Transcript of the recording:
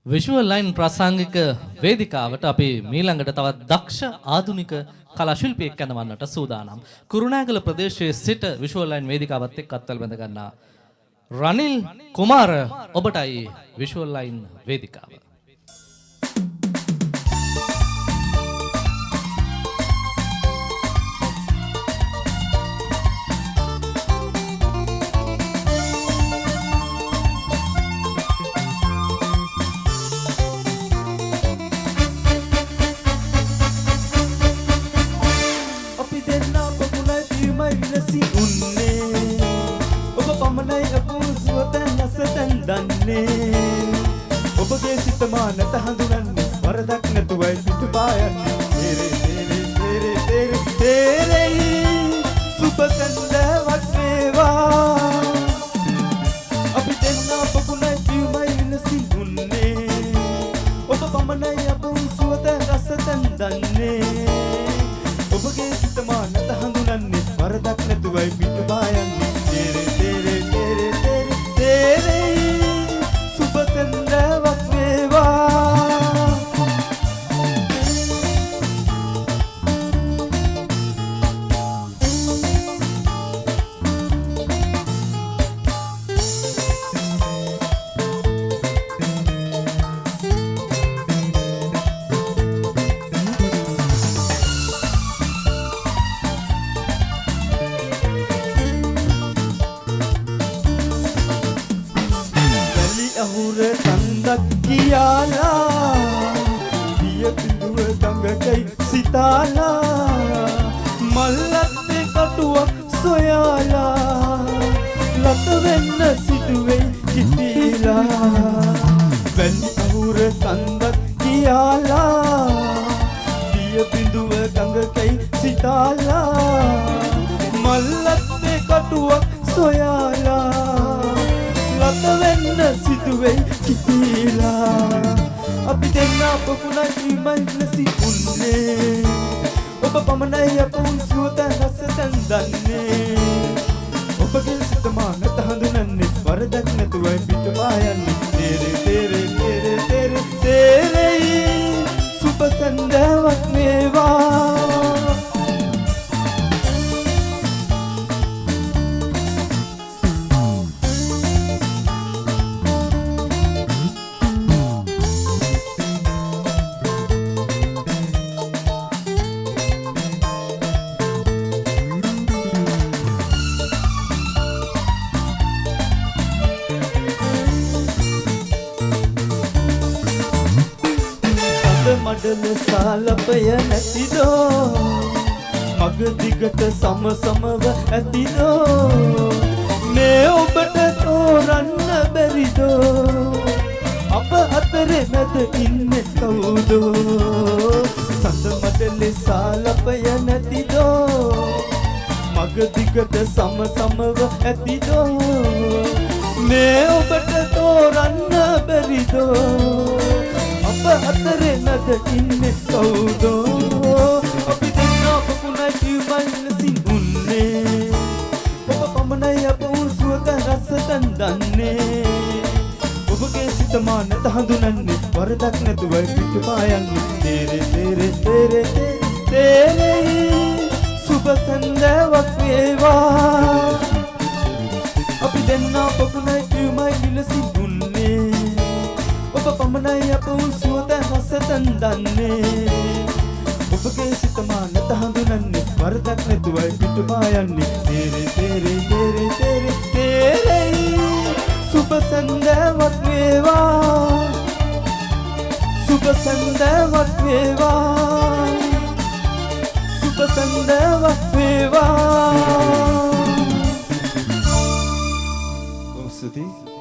Visual line ප්‍රාසංගික වේදිකාවට අපි මීළඟට තවත් දක්ෂ ආධුනික කලා ශිල්පියෙක් යනවන්නට සූදානම්. කුරුණෑගල ප්‍රදේශයේ සිට විෂුවල් ලයින් වේදිකාවත් එක්ක අත්වල බැඳ ගන්නා රනිල් කුමාර ඔබටයි විෂුවල් ලයින් වේදිකාව. ඔබගේ සිත මානත හඳුනන්නේ වරදක් නැතුවයි පිටුපායන්නේ තේරේ තේරේ තේරේ තේරේ තේරේ සුබ සඳාවක් වේවා අපි දෙන්නා පොකුණයි පියුමයි විනසින් උන්නේ ඔබ පමණයි අප උසුවත රසතන් දන්නේ ඔබගේ සිත මානත හඳුනන්නේ වරදක් නැතුවයි පිටුපායන්නේ තේරේ තේරේ තේරේ තේරේ තේරේ කියාලා පිය පිටුව ගඟකයි සිතාලා මල්ලත්තේ කටුවක් සොයාලා ලත වෙන්න සිටුවේ කිතිලා වැලි අහුර කන්දක් කියාලා පිය පිටුව ගඟකයි සිතාලා මල්ලත්තේ කටුවක් සොයාලා ලත වෙන්න සිටුවේ කිතිලා අපි දෙන්නා පොකුණයි මයිලසි උන්නේ ඔබ පමණයි අප උසුවත රසතන් දන්නේ ඔබගේ සිත මානත හඳුනන්නේ වරදක් නැතුවයි පිටුපායන්නේ තේරේ තේරේ තේරේ තේරේ තේරේ සුබ සඳාවක් වේවා මඩල සාලපය නැතිදෝ මග දිගට සම සමව ඇතිදෝ මේ ඔබට තෝරන්න බැරිදෝ අප අතරේ මැද ඉන්නේ කවුදෝ සඳ මඩල සාලපය නැතිදෝ මග දිගට සම සමව ඇතිදෝ මේ ඔබට තෝරන්න බැරිදෝ අප අතරේ නැද ඉන්නේ කවුදෝ අපි දෙන්නා පොකුණයි පියුමයිලසින් උන්නේ ඔබ පමණයි අප උසුවත රසතන් දන්නේ ඔබගේ සිත මානත හඳුනන්නේ වරදක් නැතුවයි පිටුපායන්නේ තේරේ තේරේ තේරේ තේරේ සුබ සඳාවක් වේවා අපි දෙන්නා පොකුණයි පියුමයිලසින් උන්නේ ඔබ පමණයි අප උසුවත රසතන් දන්නේ ඔබගේ සිත මානත හඳුනන්නේ වරදක් නැතුවයි පිටුපායන්නේ තේරේ තේරේ තේරේ තේරේ තේරේ සුබ සඳාවක් වේවා සුබ සඳාවක් වේවා සුබ සඳාවක් වේවා ඔස්තුති